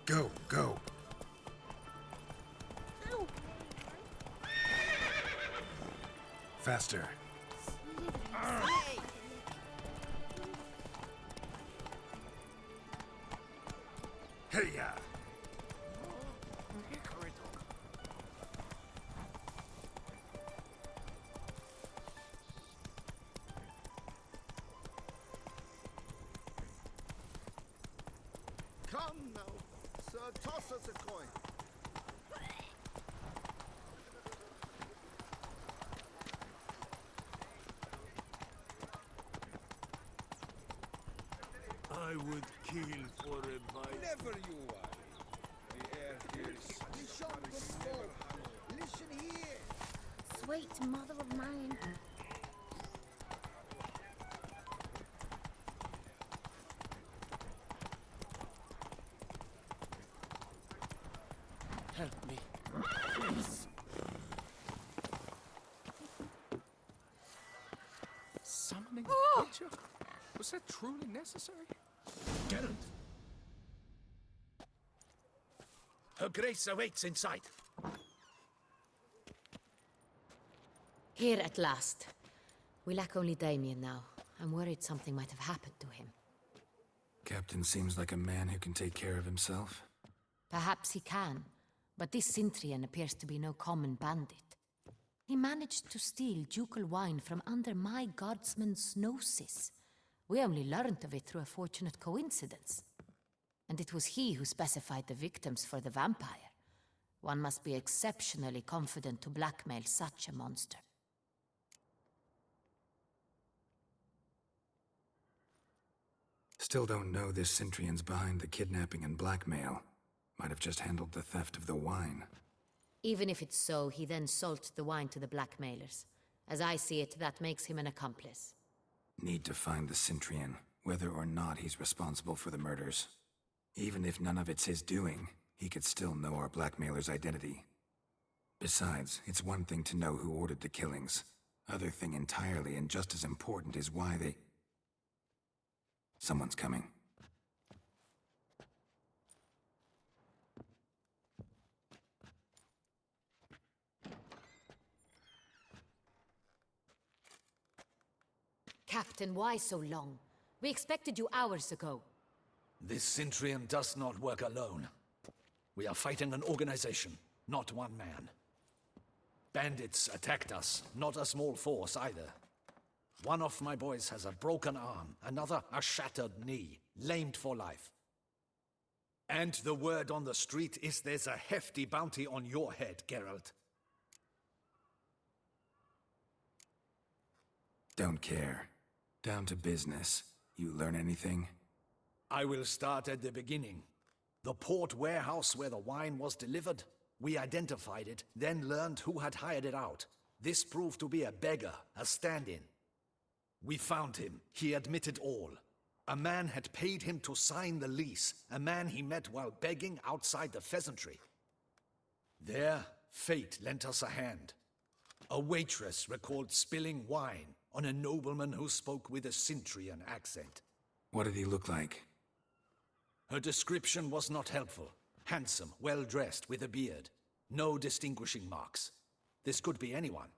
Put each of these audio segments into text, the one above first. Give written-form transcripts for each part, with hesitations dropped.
Go, go. Faster. Hey-ya! Come now, sir, toss us a coin. I would kill for a bite. Never you worry. The air here is Listen here. Sweet mother of mine. Help me, please. Summoning a creature? Was that truly necessary? Geralt! Her Grace awaits inside. Here at last. We lack only Damien now. I'm worried something might have happened to him. Captain seems like a man who can take care of himself. Perhaps he can, but this Cintrian appears to be no common bandit. He managed to steal ducal wine from under my guardsman's noses. We only learned of it through a fortunate coincidence. And it was he who specified the victims for the vampire. One must be exceptionally confident to blackmail such a monster. Still don't know this Cintrian's behind the kidnapping and blackmail. Might have just handled the theft of the wine. Even if it's so, he then sold the wine to the blackmailers. As I see it, that makes him an accomplice. Need to find the Cintrian, whether or not he's responsible for the murders. Even if none of it's his doing, he could still know our blackmailer's identity. Besides, it's one thing to know who ordered the killings. Other thing entirely, and just as important, is why they... Someone's coming. Captain, why so long? We expected you hours ago. This Cintrian does not work alone. We are fighting an organization, not one man. Bandits attacked us, not a small force either. One of my boys has a broken arm, another a shattered knee, lamed for life. And the word on the street is there's a hefty bounty on your head, Geralt. Don't care. Down to business. You learn anything? I will start at the beginning. The port warehouse where the wine was delivered. We identified it, then learned who had hired it out. This proved to be a beggar, a stand-in. We found him. He admitted all. A man had paid him to sign the lease, a man he met while begging outside the pheasantry. There, fate lent us a hand. A waitress recalled spilling wine on a nobleman who spoke with a Cintrian accent. What did he look like? Her description was not helpful. Handsome, well-dressed, with a beard. No distinguishing marks. This could be anyone.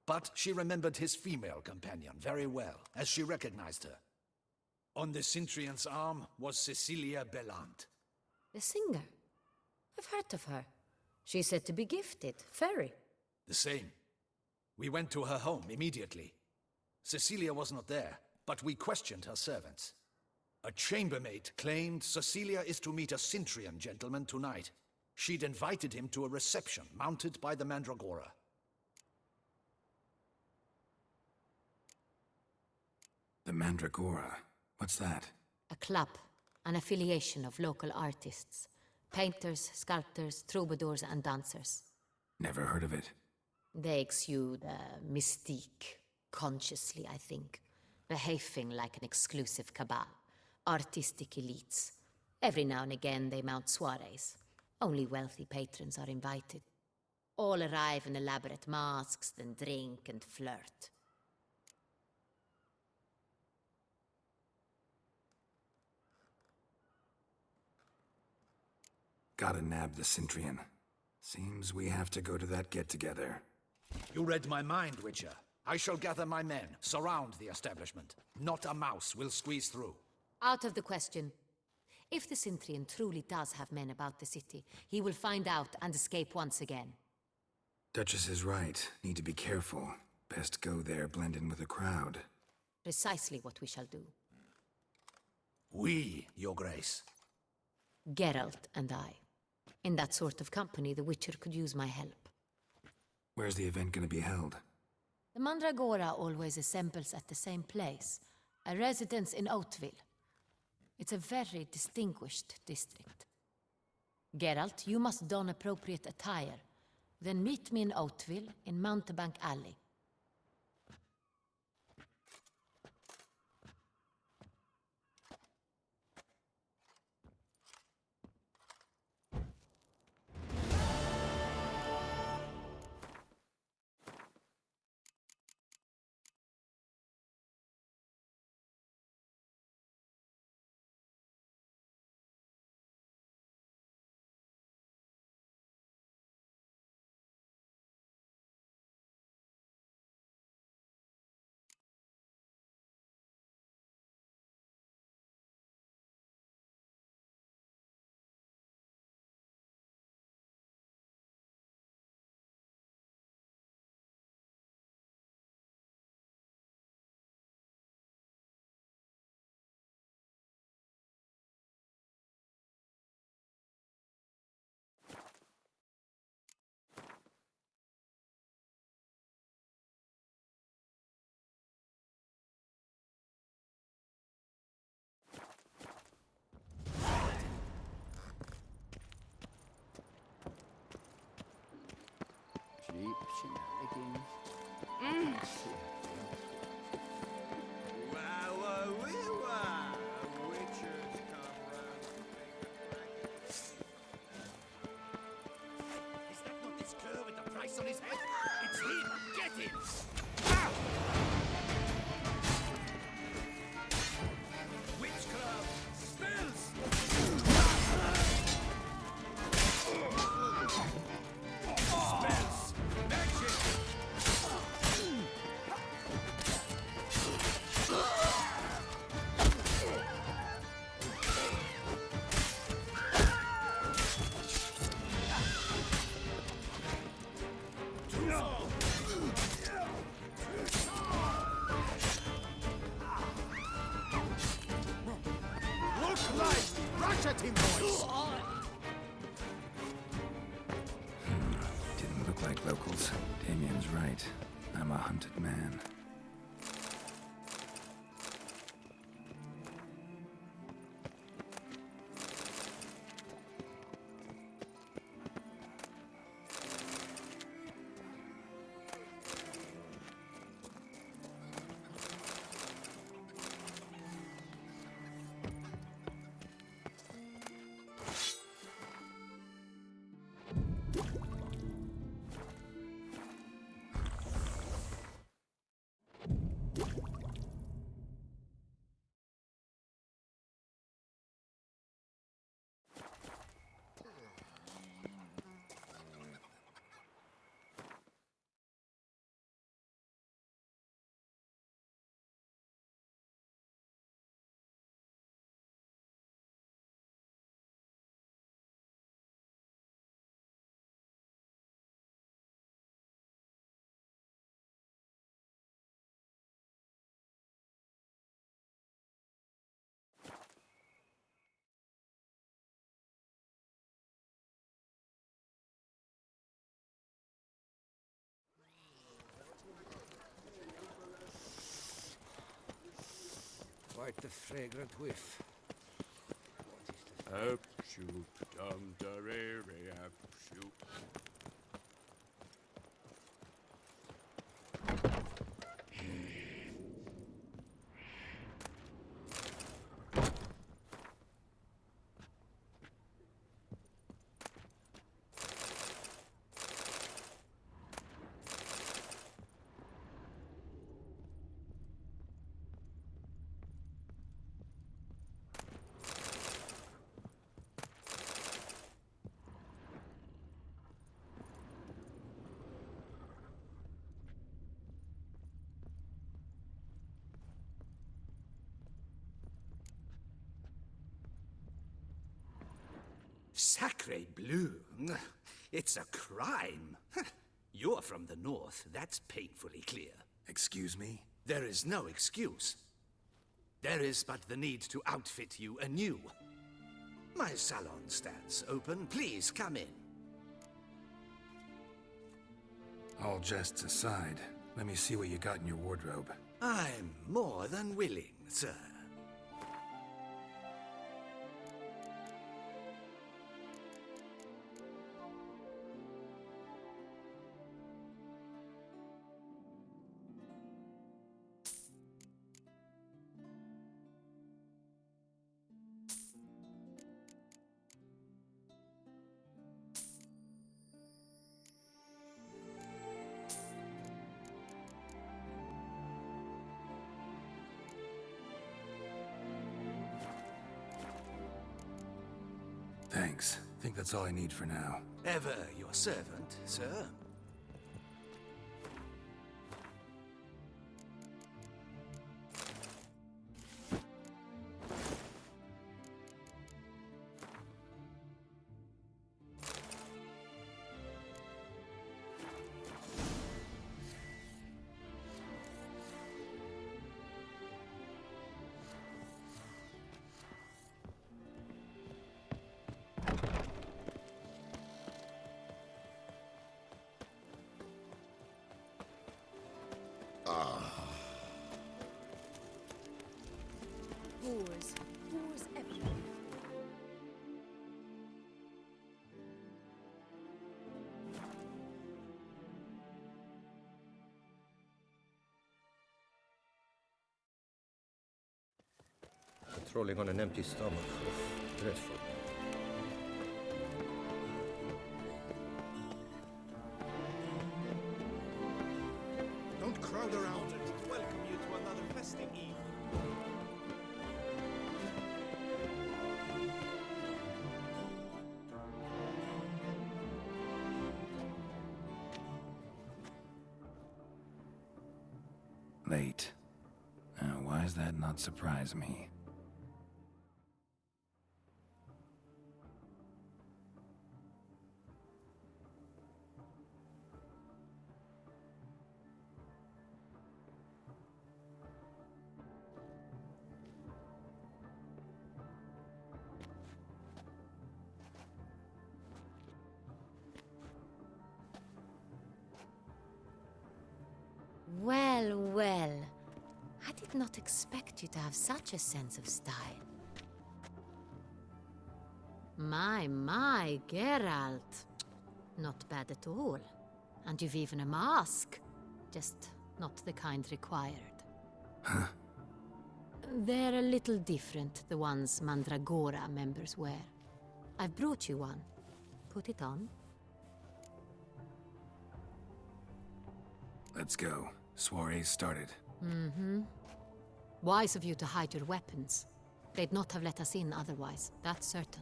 But she remembered his female companion very well, as she recognized her. On the Cintrian's arm was Cecilia Bellant. The singer? I've heard of her. She's said to be gifted, fairy. The same. We went to her home immediately. Cecilia was not there, but we questioned her servants. A chambermaid claimed Cecilia is to meet a Cintrian gentleman tonight. She'd invited him to a reception mounted by the Mandragora. The Mandragora. What's that? A club, an affiliation of local artists. Painters, sculptors, troubadours and dancers. Never heard of it. They exude mystique, consciously, I think. Behaving like an exclusive cabal. Artistic elites. Every now and again they mount soirees. Only wealthy patrons are invited. All arrive in elaborate masks, then drink and flirt. Gotta nab the Cintrian. Seems we have to go to that get-together. You read my mind, Witcher. I shall gather my men, surround the establishment. Not a mouse will squeeze through. Out of the question. If the Cintrian truly does have men about the city, he will find out and escape once again. Duchess is right. Need to be careful. Best go there, blend in with the crowd. Precisely what we shall do. We, Your Grace. Geralt and I. In that sort of company, the Witcher could use my help. Where's the event gonna be held? The Mandragora always assembles at the same place, a residence in Oatville. It's a very distinguished district. Geralt, you must don appropriate attire. Then meet me in Oatville, in Mountebank Alley. Cheap shenanigans. Wow, witchers come round to make a racket. Is that not this cur with the price on his head? It's him! Get him! Witchcraft! Spells! Spells! Magic! Look like! Rush at him, boys! Didn't look like locals. Damien's right. I'm a hunted man. Quite the fragrant whiff. Up shoot, dum da re re up shoot. Sacre bleu! It's a crime! You're from the north, that's painfully clear. Excuse me? There is no excuse. There is but the need to outfit you anew. My salon stands open. Please come in. All jests aside, let me see what you got in your wardrobe. I'm more than willing, sir. Thanks. Think that's all I need for now. Ever your servant, sir. Wars everywhere. Patrolling on an empty stomach. Dreadful. Don't crowd around it. Welcome you to another festive evening. Late. Why does that not surprise me? Well, well. I did not expect you to have such a sense of style. My, Geralt. Not bad at all. And you've even a mask. Just not the kind required. Huh? They're a little different, the ones Mandragora members wear. I've brought you one. Put it on. Let's go. Soiree's started. Wise of you to hide your weapons. They'd not have let us in otherwise, that's certain.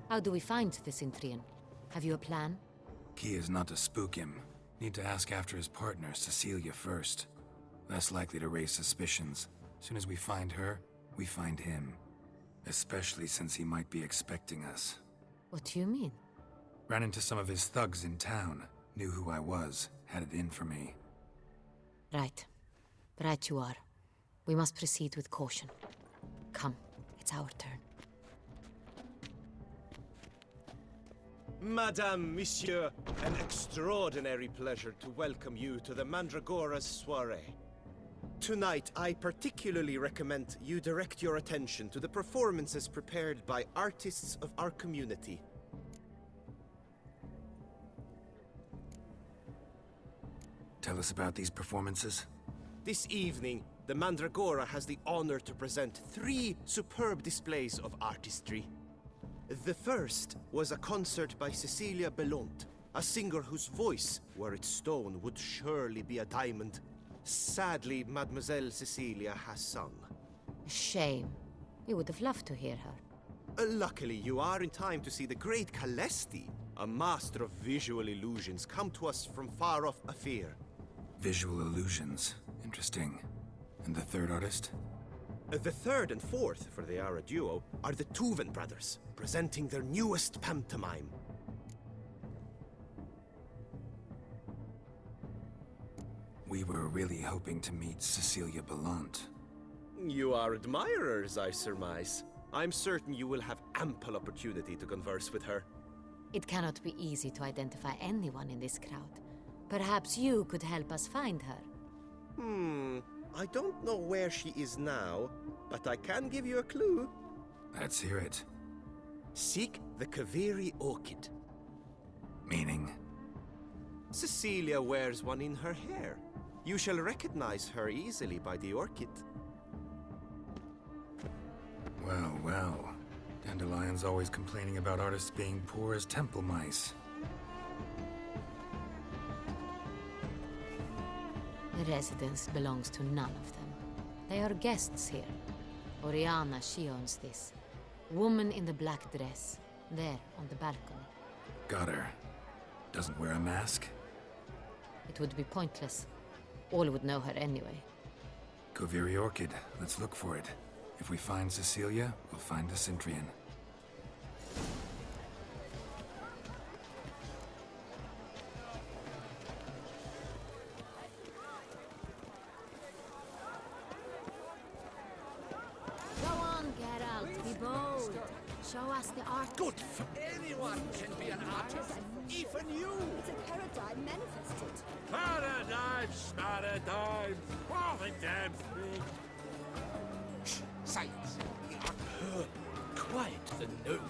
How do we find the Cintrian? Have you a plan? Key is not to spook him. Need to ask after his partner, Cecilia, first. Less likely to raise suspicions. Soon as we find her, we find him. Especially since he might be expecting us. What do you mean? Ran into some of his thugs in town. Knew who I was. Had it in for me. Right. Right you are. We must proceed with caution. Come, it's our turn. Madame, Monsieur, an extraordinary pleasure to welcome you to the Mandragora's soiree. Tonight, I particularly recommend you direct your attention to the performances prepared by artists of our community. Tell us about these performances. This evening, the Mandragora has the honor to present 3 superb displays of artistry. The first was a concert by Cecilia Bellont, a singer whose voice, were it stone, would surely be a diamond. Sadly, Mademoiselle Cecilia has sung. A shame. We would have loved to hear her. Luckily, you are in time to see the great Calesti, a master of visual illusions, come to us from far off Afir. Visual illusions. Interesting. And the third artist? The third and fourth, for they are a duo, are the Tuven brothers, presenting their newest pantomime. We were really hoping to meet Cecilia Belant. You are admirers, I surmise. I'm certain you will have ample opportunity to converse with her. It cannot be easy to identify anyone in this crowd. Perhaps you could help us find her. I don't know where she is now, but I can give you a clue. Let's hear it. Seek the Kaviri orchid. Meaning? Cecilia wears one in her hair. You shall recognize her easily by the orchid. Well, well. Dandelion's always complaining about artists being poor as temple mice. The residence belongs to none of them. They are guests here. Oriana, she owns this. Woman in the black dress. There, on the balcony. Got her. Doesn't wear a mask? It would be pointless. All would know her anyway. Koviri Orchid. Let's look for it. If we find Cecilia, we'll find the Cintrian. Go on, Geralt. Be bold. Show us the art. Good for anyone can be an artist, even you. It's a paradigm manifested. Paradigm! Oh, the damn thing! Silence. Quite the noble.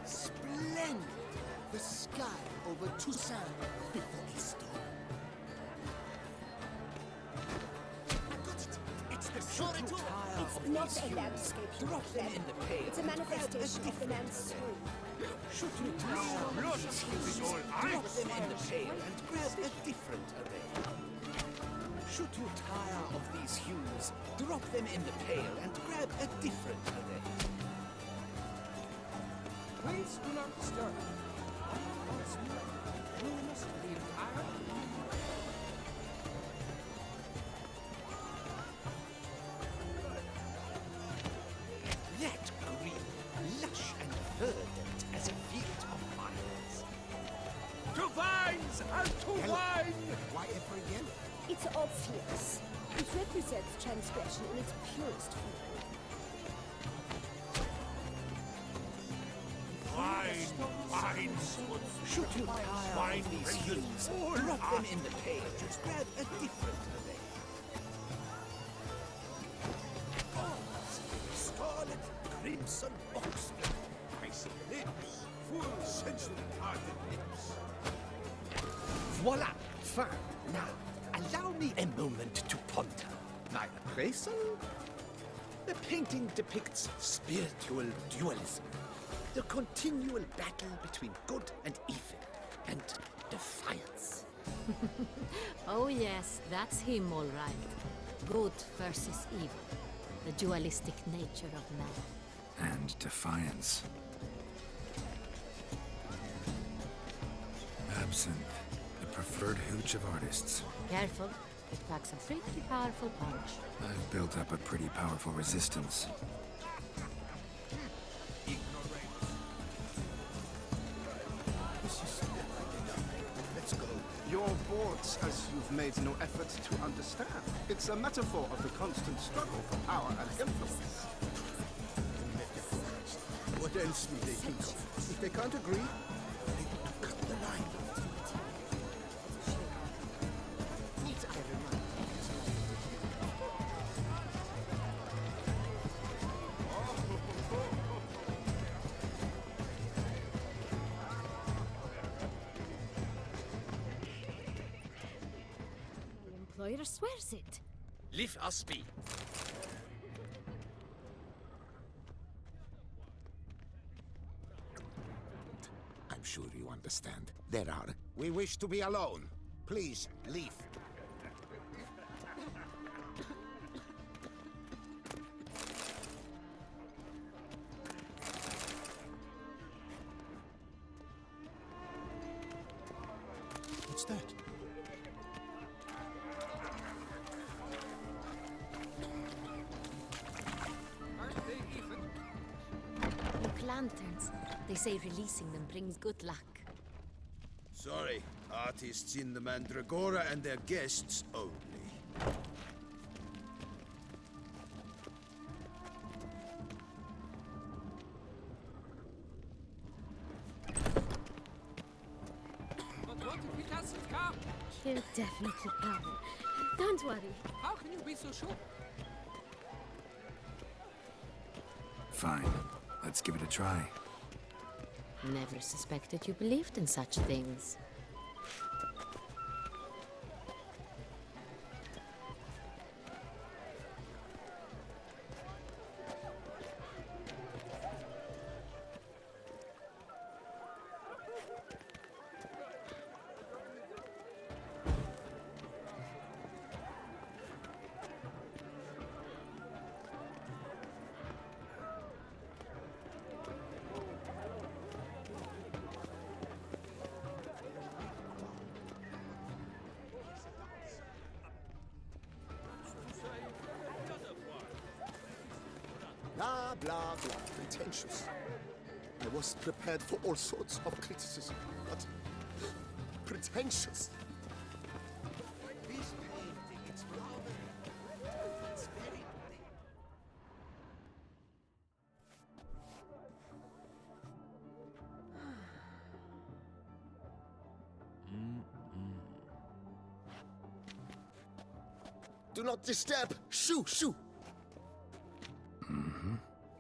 Splendid. The sky over Toussaint before a storm. I got it. It's the Sure it will. It's not a landscape. Drop them in the pail. It's a manifestation of the man's soul. Should you drop them in the pail and grab a different array. Should you tire of these hues, drop them in the pail and grab a different array. Please do not disturb. Once more, ruinous the entire... That green, lush and verdant as a field of vines. To vines and to wine! Why ever yellow? It's obvious. It represents transgression in its purest form. Vines! Should you tire of these hues, drop them in the pail and grab a different array. Scarlet, crimson, oxblood, icy lips, full sensual parted lips. Voila! Fine. Now, allow me a moment to ponder. My appraisal? The painting depicts spiritual dualism. The continual battle between good and evil, and defiance. Oh yes, that's him all right. Good versus evil. The dualistic nature of man. And defiance. Absinthe, the preferred hooch of artists. Careful, it packs a pretty powerful punch. I've built up a pretty powerful resistance. Let's go. Your boards, as you've made no effort to understand. It's a metaphor of the constant struggle for power and influence. What else will they think of? If they can't agree, they want to cut the line. Needs a reminder. The employer swears it. Leave us be. I'm sure you understand. There are. We wish to be alone. Please, leave. What's that? Aren't they even? Look, lanterns. They say releasing them brings good luck. Sorry, artists in the Mandragora and their guests only. But what if he doesn't come? He'll definitely come. Don't worry. How can you be so sure? Fine. Let's give it a try. Never suspected you believed in such things. Blah, blah, blah. Pretentious. I was prepared for all sorts of criticism, but pretentious. This painting, it's rather... It's very... Do not disturb! Shoo, shoo!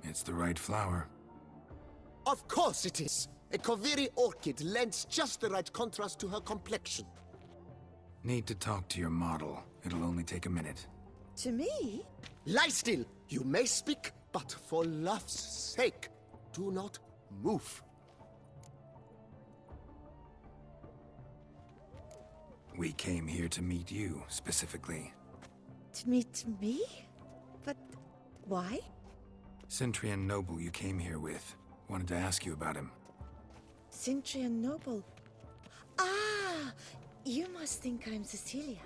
It's the right flower. Of course it is! A Koviri orchid lends just the right contrast to her complexion. Need to talk to your model. It'll only take a minute. To me? Lie still! You may speak, but for love's sake, do not move. We came here to meet you, specifically. To meet me? But why? Centrian Noble you came here with. Wanted to ask you about him. Cintrian Noble. Ah! You must think I'm Cecilia.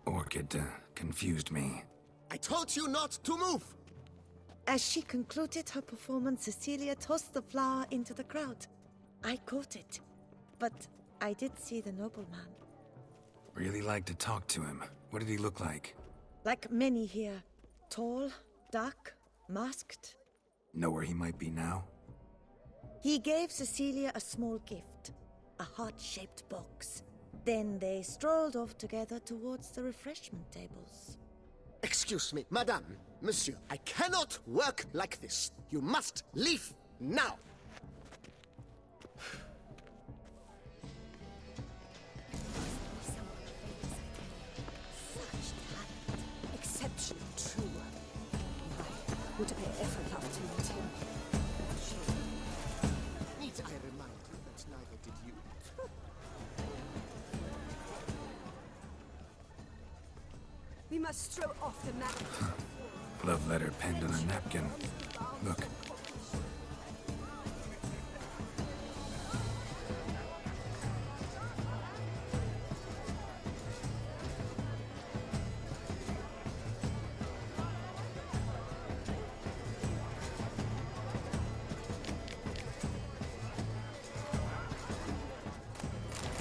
Orchid confused me. I told you not to move! As she concluded her performance, Cecilia tossed the flower into the crowd. I caught it, but I did see the nobleman. Really like to talk to him. What did he look like? Like many here. Tall, dark, masked. Know where he might be now? He gave Cecilia a small gift, a heart-shaped box. Then they strolled off together towards the refreshment tables. Excuse me, madame, monsieur, I cannot work like this. You must leave now! Such talent. Exceptional, true. Would I ever love to meet him? Need I remind you that neither did you? We must throw off the map. Love letter penned on a napkin. Look.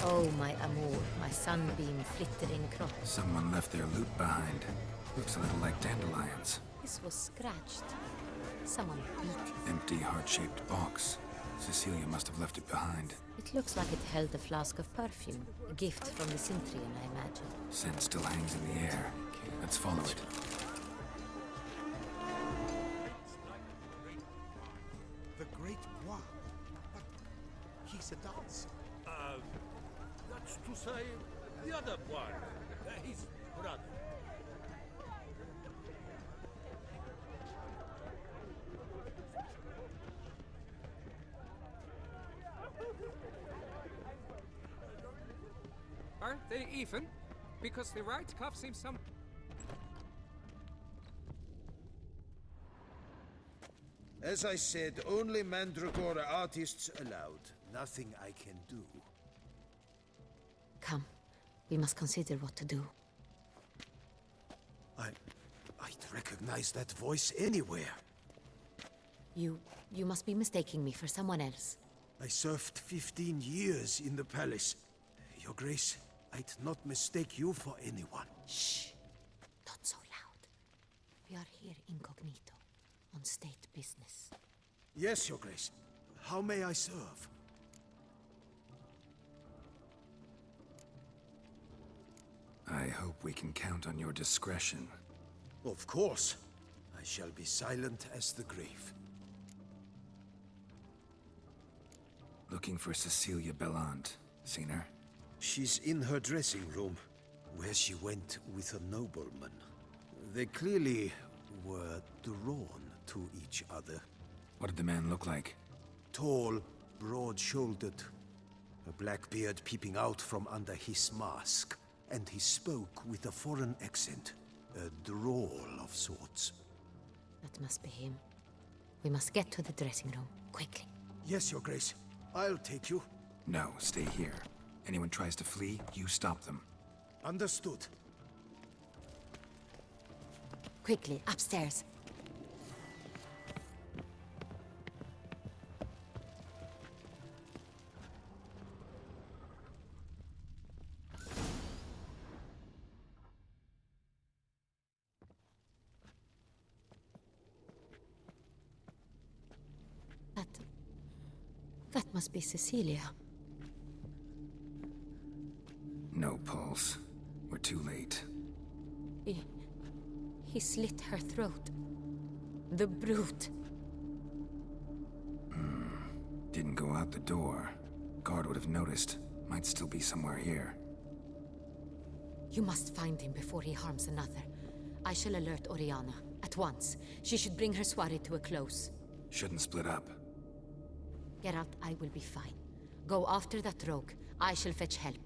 Oh, my amour, my sunbeam flittering crop. Someone left their loot behind. Looks a little like dandelions. This was scratched. Someone beat it. Empty, heart-shaped box. Cecilia must have left it behind. It looks like it held a flask of perfume. A gift from the Cintrian, I imagine. Scent still hangs in the air. Let's follow it. The Great Bois. But he's a dancer. That's to say, the other one. His brother. Aren't they even? Because the right cuff seems some... As I said, only Mandragora artists allowed. Nothing I can do. Come, we must consider what to do. I'd recognize that voice anywhere. You must be mistaking me for someone else. I served 15 years in the palace. Your Grace, I'd not mistake you for anyone. Shh! Not so loud. We are here incognito, on state business. Yes, Your Grace. How may I serve? I hope we can count on your discretion. Of course. I shall be silent as the grave. Looking for Cecilia Bellant. Seen her? She's in her dressing room, where she went with a nobleman. They clearly were drawn to each other. What did the man look like? Tall, broad-shouldered, a black beard peeping out from under his mask, and he spoke with a foreign accent, a drawl of sorts. That must be him. We must get to the dressing room, quickly. Yes, Your Grace. I'll take you. No, stay here. Anyone tries to flee, you stop them. Understood. Quickly, upstairs. That must be Cecilia. No pulse. We're too late. He slit her throat. The brute. Didn't go out the door. Guard would have noticed. Might still be somewhere here. You must find him before he harms another. I shall alert Oriana. At once. She should bring her soiree to a close. Shouldn't split up. Geralt, I will be fine. Go after that rogue. I shall fetch help.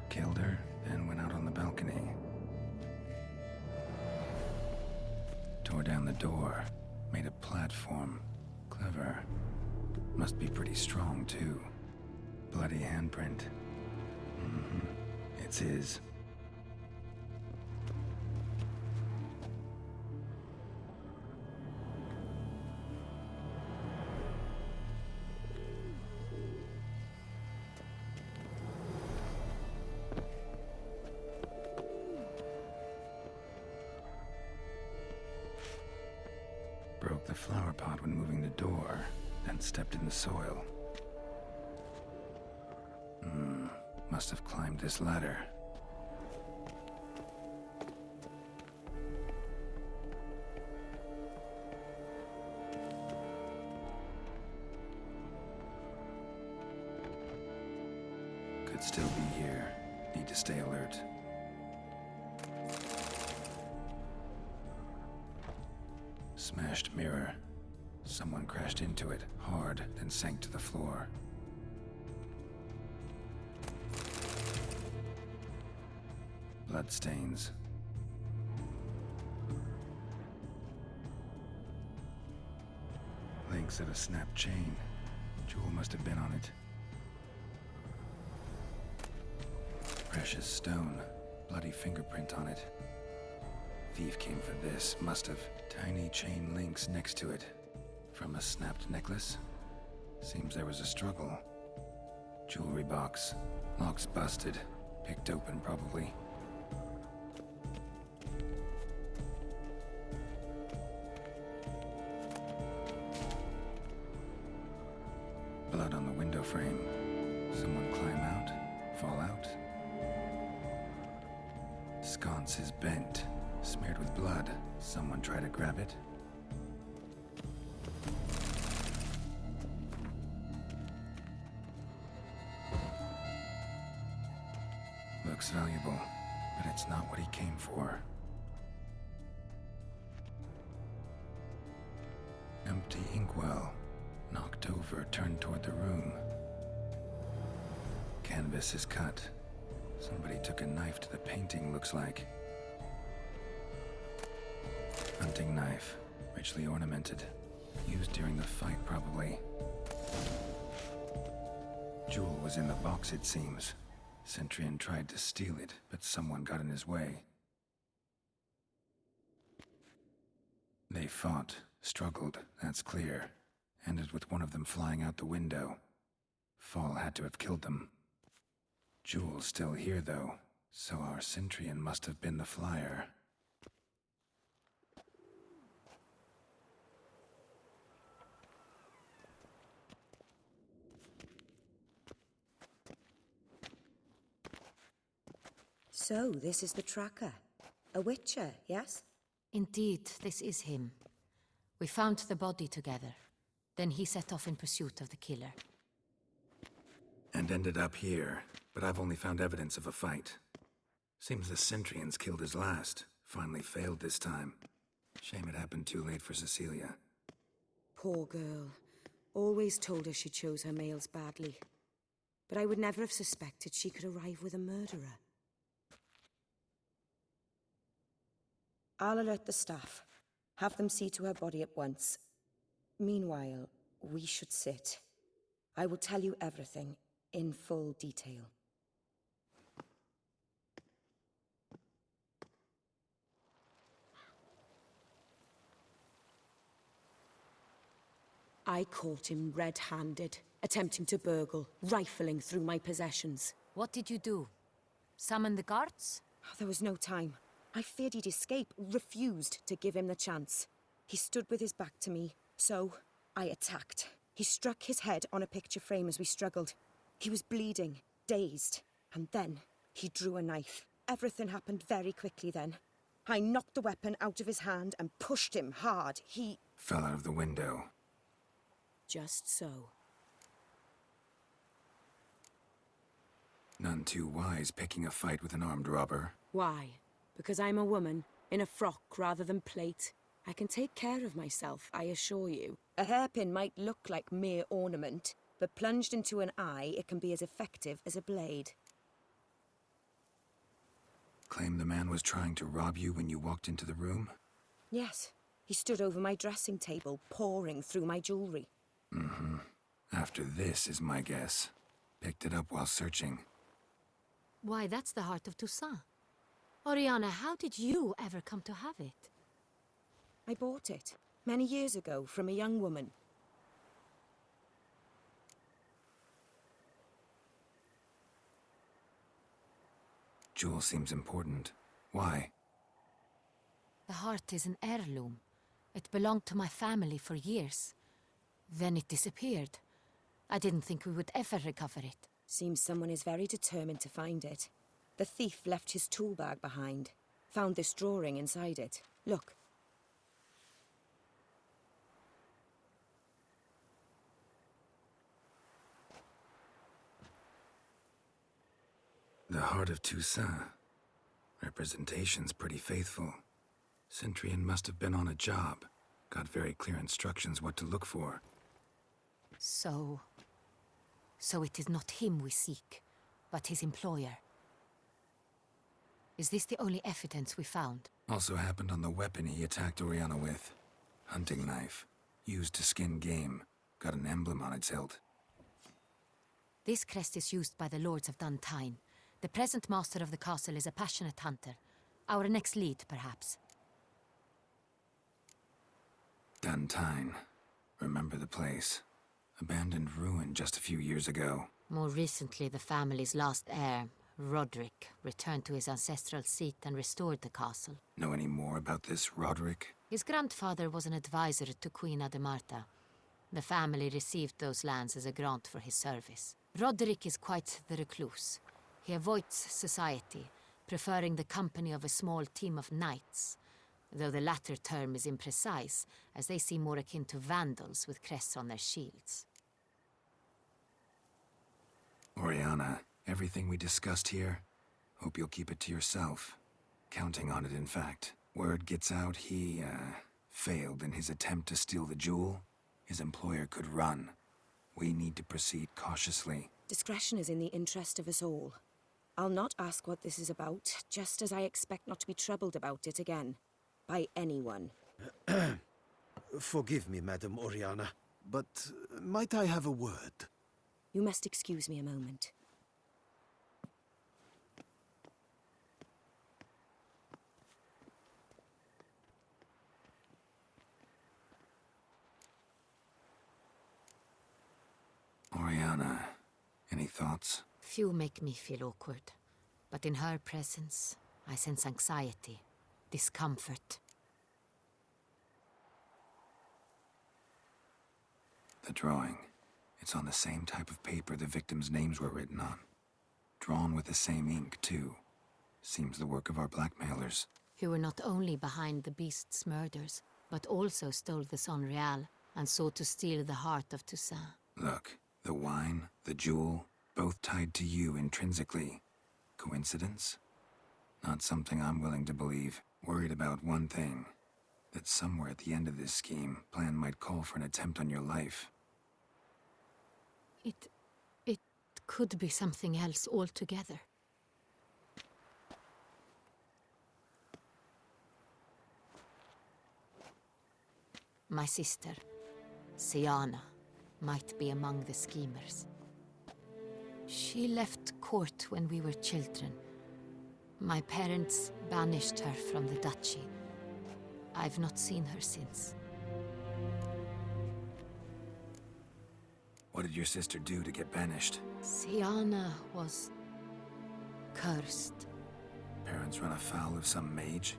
Killed her, then went out on the balcony. Tore down the door. Made a platform. Clever. Must be pretty strong, too. Bloody handprint. It's his. Broke the flower pot when moving the door, then stepped in the soil. Must have climbed this ladder. Could still be here. Need to stay alert. Smashed mirror. Someone crashed into it, hard, then sank to the floor. Bloodstains. Links of a snapped chain. Jewel must have been on it. Precious stone. Bloody fingerprint on it. Thief came for this. Must have. Tiny chain links next to it. From a snapped necklace? Seems there was a struggle. Jewelry box. Lock's busted. Picked open, probably. Blood on the window frame. Someone climb out? Fall out? Sconce is bent. Smeared with blood. Someone try to grab it? That's not what he came for. Empty inkwell. Knocked over, turned toward the room. Canvas is cut. Somebody took a knife to the painting, looks like. Hunting knife. Richly ornamented. Used during the fight, probably. Jewel was in the box, it seems. Centurion tried to steal it, but someone got in his way. They fought, struggled, that's clear. Ended with one of them flying out the window. Fall had to have killed them. Jewel's still here, though, so our Centurion must have been the flyer. So, this is the tracker. A witcher, yes? Indeed, this is him. We found the body together. Then he set off in pursuit of the killer. And ended up here, but I've only found evidence of a fight. Seems the Centurions killed his last. Finally failed this time. Shame it happened too late for Cecilia. Poor girl. Always told her she chose her males badly. But I would never have suspected she could arrive with a murderer. I'll alert the staff. Have them see to her body at once. Meanwhile, we should sit. I will tell you everything, in full detail. I caught him red-handed, attempting to burgle, rifling through my possessions. What did you do? Summon the guards? There was no time. I feared he'd escape, refused to give him the chance. He stood with his back to me, so I attacked. He struck his head on a picture frame as we struggled. He was bleeding, dazed, and then he drew a knife. Everything happened very quickly then. I knocked the weapon out of his hand and pushed him hard. He Fell out of the window. just so. None too wise picking a fight with an armed robber. Why? Because I'm a woman, in a frock rather than plate. I can take care of myself, I assure you. A hairpin might look like mere ornament, but plunged into an eye, it can be as effective as a blade. Claim the man was trying to rob you when you walked into the room? Yes, he stood over my dressing table, pouring through my jewelry. Mm-hmm. After this is my guess. Picked it up while searching. Why, that's the heart of Toussaint. Oriana, how did you ever come to have it? I bought it, many years ago, from a young woman. Jewel seems important. Why? The heart is an heirloom. It belonged to my family for years. Then it disappeared. I didn't think we would ever recover it. Seems someone is very determined to find it. The thief left his tool bag behind. Found this drawing inside it. Look. The heart of Toussaint. Representation's pretty faithful. Centurion must have been on a job. Got very clear instructions what to look for. So it is not him we seek, but his employer. Is this the only evidence we found? Also happened on the weapon he attacked Oriana with. Hunting knife. Used to skin game. Got an emblem on its hilt. This crest is used by the Lords of Duntine. The present master of the castle is a passionate hunter. Our next lead, perhaps. Duntine. Remember the place. Abandoned ruin just a few years ago. More recently, the family's last heir, Roderick, returned to his ancestral seat and restored the castle. Know any more about this Roderick? His grandfather was an advisor to Queen Ademarta. The family received those lands as a grant for his service. Roderick is quite the recluse. He avoids society, preferring the company of a small team of knights, though the latter term is imprecise, as they seem more akin to vandals with crests on their shields. Oriana, everything we discussed here, hope you'll keep it to yourself. Counting on it, in fact. Word gets out he, failed in his attempt to steal the jewel. His employer could run. We need to proceed cautiously. Discretion is in the interest of us all. I'll not ask what this is about, just as I expect not to be troubled about it again. By anyone. Forgive me, Madam Oriana, but might I have a word? You must excuse me a moment. Oriana, any thoughts? Few make me feel awkward, but in her presence, I sense anxiety, discomfort. The drawing. It's on the same type of paper the victims' names were written on. Drawn with the same ink, too. Seems the work of our blackmailers. Who were not only behind the beast's murders, but also stole the Son Real and sought to steal the heart of Toussaint. Look, the wine, the jewel, both tied to you intrinsically. Coincidence? Not something I'm willing to believe. Worried about one thing. That somewhere at the end of this scheme, plan might call for an attempt on your life. It could be something else altogether. My sister, Siana, might be among the schemers. She left court when we were children. My parents banished her from the duchy. I've not seen her since. What did your sister do to get banished? Siana was cursed. Parents run afoul of some mage?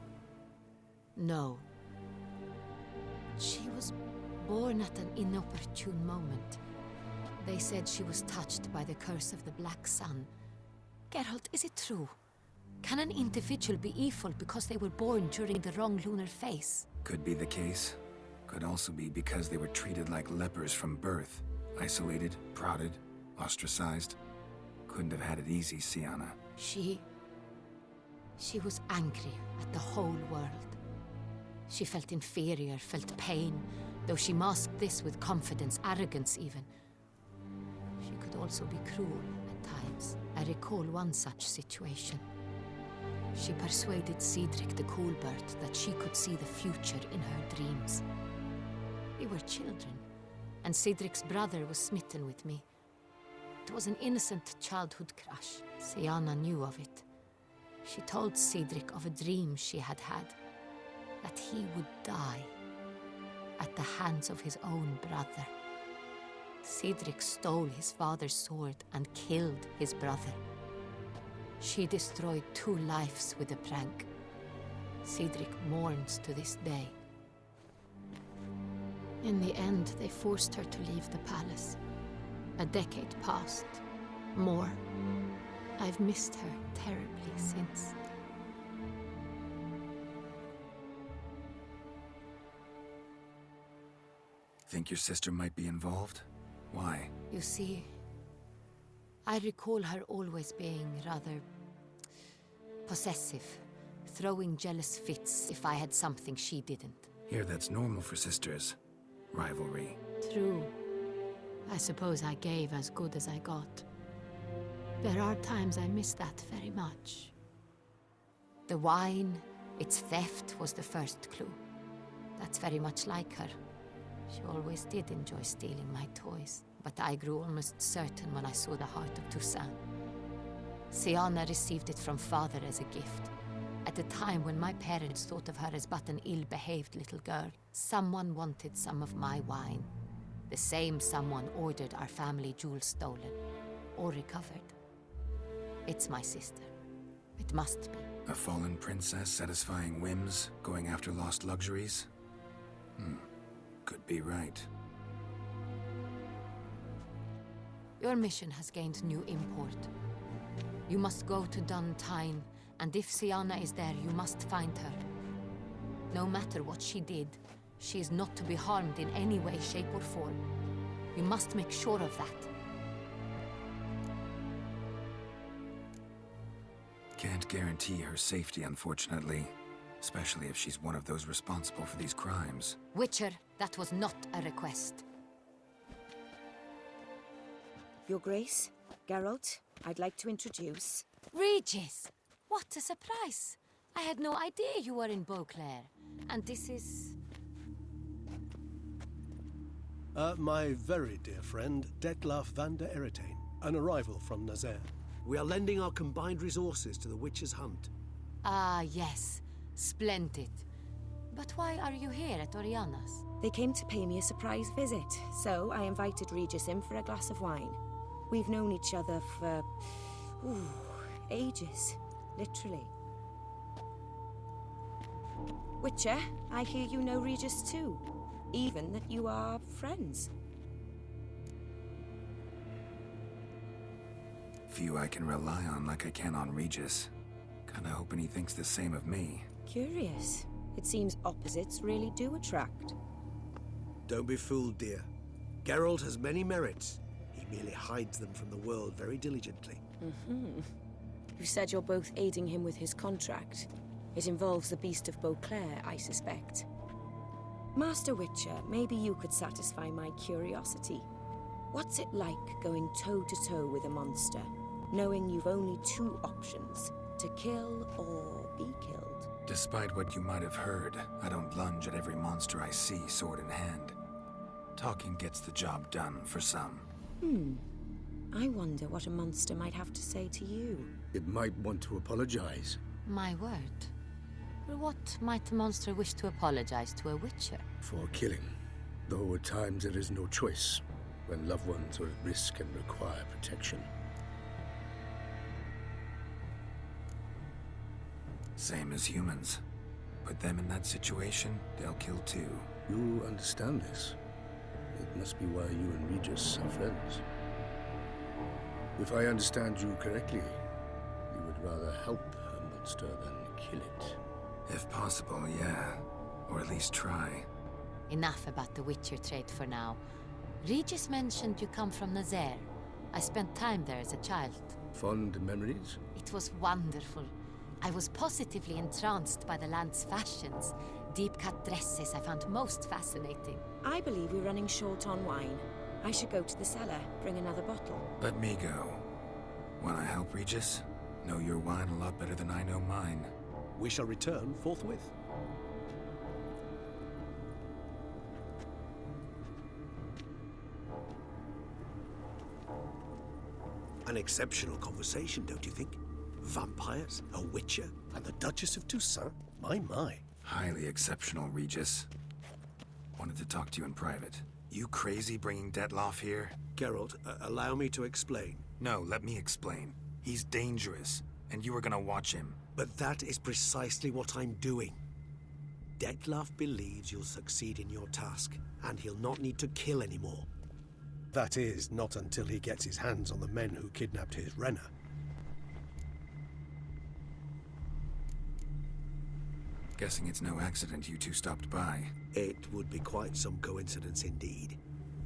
No. She was born at an inopportune moment. They said she was touched by the curse of the Black Sun. Geralt, is it true? Can an individual be evil because they were born during the wrong lunar phase? Could be the case. Could also be because they were treated like lepers from birth. Isolated, prodded, ostracized. Couldn't have had it easy, Siana. She was angry at the whole world. She felt inferior, felt pain, though she masked this with confidence, arrogance even. She could also be cruel at times. I recall one such situation. She persuaded Cedric the Coolbird that she could see the future in her dreams. We were children, and Cedric's brother was smitten with me. It was an innocent childhood crush. Siana knew of it. She told Cedric of a dream she had had, that he would die at the hands of his own brother. Cedric stole his father's sword and killed his brother. She destroyed 2 lives with a prank. Cedric mourns to this day. In the end, they forced her to leave the palace. A decade passed. More. I've missed her terribly since. Think your sister might be involved? Why? You see, I recall her always being rather possessive, throwing jealous fits if I had something she didn't. Here, that's normal for sisters. Rivalry. True. I suppose I gave as good as I got. There are times I miss that very much. The wine, its theft, was the first clue. That's very much like her. She always did enjoy stealing my toys, but I grew almost certain when I saw the heart of Toussaint. Siana received it from father as a gift. At a time when my parents thought of her as but an ill-behaved little girl, someone wanted some of my wine. The same someone ordered our family jewels stolen, or recovered. It's my sister. It must be. A fallen princess satisfying whims, going after lost luxuries? Could be right. Your mission has gained new import. You must go to Dun Tine, and if Siana is there, you must find her. No matter what she did, she is not to be harmed in any way, shape, or form. You must make sure of that. Can't guarantee her safety, unfortunately. Especially if she's one of those responsible for these crimes. Witcher, that was not a request. Your Grace, Geralt, I'd like to introduce... Regis! What a surprise! I had no idea you were in Beauclair. And this is... My very dear friend, Detlaf van der Eretain, an arrival from Nazaire. We are lending our combined resources to the Witcher's hunt. Ah, yes. Splendid. But why are you here at Oriana's? They came to pay me a surprise visit, so I invited Regis in for a glass of wine. We've known each other for... ages. Literally. Witcher, I hear you know Regis too. Even that you are friends. Few I can rely on like I can on Regis. Kinda hoping he thinks the same of me. Curious. It seems opposites really do attract. Don't be fooled, dear. Geralt has many merits. He merely hides them from the world very diligently. You said you're both aiding him with his contract. It involves the Beast of Beauclair, I suspect. Master Witcher, maybe you could satisfy my curiosity. What's it like going toe-to-toe with a monster, knowing you've only two options, to kill or be killed? Despite what you might have heard, I don't lunge at every monster I see sword in hand. Talking gets the job done for some. I wonder what a monster might have to say to you. It might want to apologize. My word. For what might a monster wish to apologize to a Witcher? For killing. Though at times there is no choice, when loved ones are at risk and require protection. Same as humans. Put them in that situation, they'll kill too. You understand this. It must be why you and Regis are friends. If I understand you correctly, you would rather help a monster than kill it. If possible, yeah. Or at least try. Enough about the Witcher trait for now. Regis mentioned you come from Nazaire. I spent time there as a child. Fond memories? It was wonderful. I was positively entranced by the land's fashions. Deep-cut dresses I found most fascinating. I believe we're running short on wine. I should go to the cellar, bring another bottle. Let me go. Wanna help, Regis? Know your wine a lot better than I know mine. We shall return forthwith. An exceptional conversation, don't you think? Vampires, a witcher, and the Duchess of Toussaint? My. Highly exceptional, Regis. Wanted to talk to you in private. You crazy bringing Detlaf here? Geralt, allow me to explain. No, let me explain. He's dangerous, and you were gonna watch him. But that is precisely what I'm doing. Detlaf believes you'll succeed in your task, and he'll not need to kill anymore. That is, not until he gets his hands on the men who kidnapped his Renna. Guessing it's no accident you two stopped by. It would be quite some coincidence indeed.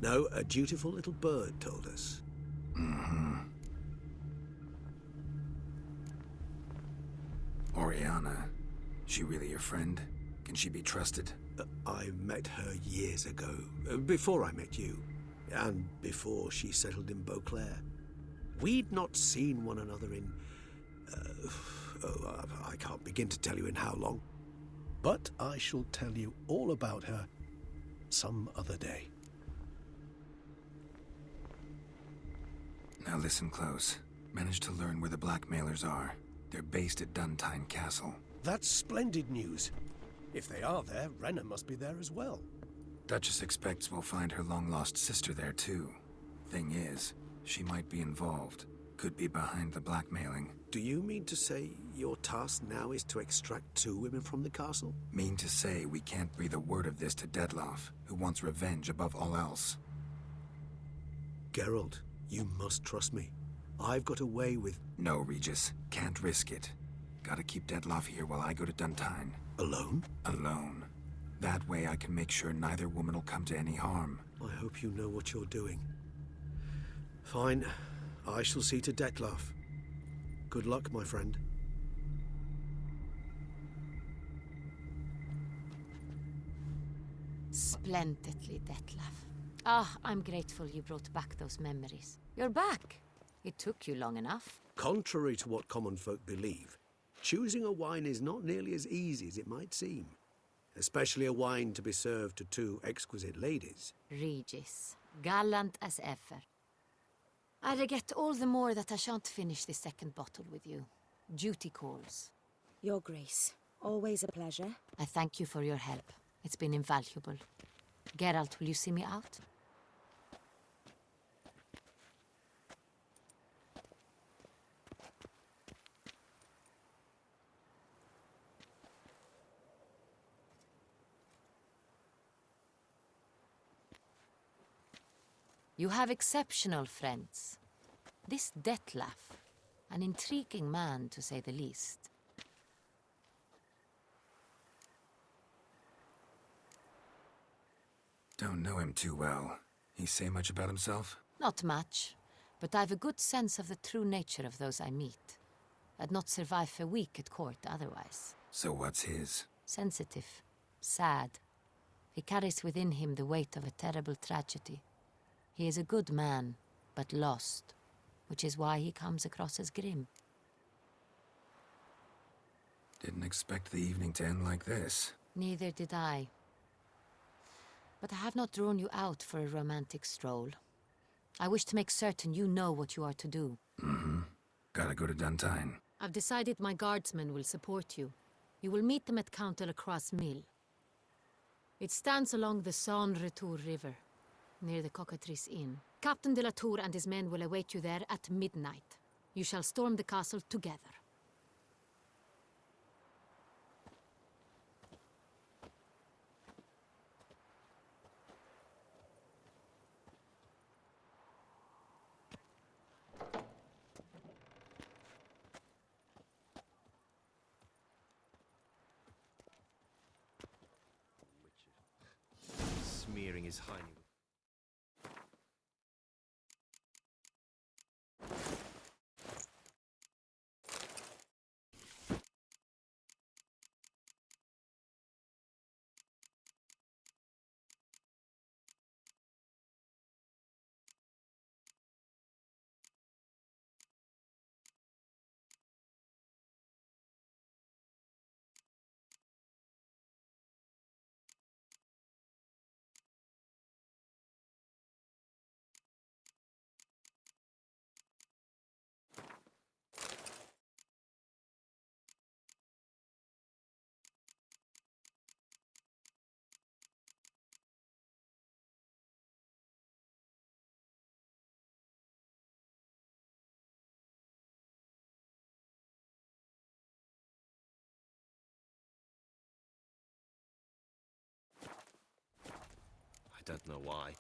No, a dutiful little bird told us. Oriana. She really your friend? Can she be trusted? I met her years ago, before I met you, and before she settled in Beauclair. We'd not seen one another in... I can't begin to tell you in how long. But I shall tell you all about her some other day. Now listen close. Managed to learn where the blackmailers are. They're based at Duntine Castle. That's splendid news. If they are there, Renna must be there as well. Duchess expects we'll find her long-lost sister there too. Thing is, she might be involved. Could be behind the blackmailing. Do you mean to say your task now is to extract 2 women from the castle? Mean to say we can't breathe a word of this to Detlaf, who wants revenge above all else. Geralt, you must trust me. I've got away with... No, Regis. Can't risk it. Gotta keep Detlaf here while I go to Duntine. Alone? Alone. That way I can make sure neither woman will come to any harm. I hope you know what you're doing. Fine. I shall see to Detlaf. Good luck, my friend. Splendidly, Detlef. Ah, I'm grateful you brought back those memories. You're back. It took you long enough. Contrary to what common folk believe, choosing a wine is not nearly as easy as it might seem. Especially a wine to be served to two exquisite ladies. Regis, gallant as ever. I regret all the more that I shan't finish the second bottle with you. Duty calls. Your Grace, always a pleasure. I thank you for your help. It's been invaluable. Geralt, will you see me out? You have exceptional friends. This Detlef, an intriguing man to say the least. Don't know him too well. He say much about himself? Not much, but I've a good sense of the true nature of those I meet. I'd not survive a week at court otherwise. So what's his? Sensitive, sad. He carries within him the weight of a terrible tragedy. He is a good man, but lost, which is why he comes across as grim. Didn't expect the evening to end like this. Neither did I. But I have not drawn you out for a romantic stroll. I wish to make certain you know what you are to do. Mm-hmm. Gotta go to Duntine. I've decided my guardsmen will support you. You will meet them at Count Delacroix' mill. It stands along the Saône-Retour River, near the Cockatrice Inn. Captain de la Tour and his men will await you there at midnight. You shall storm the castle together. Smearing his hiney. I don't know why.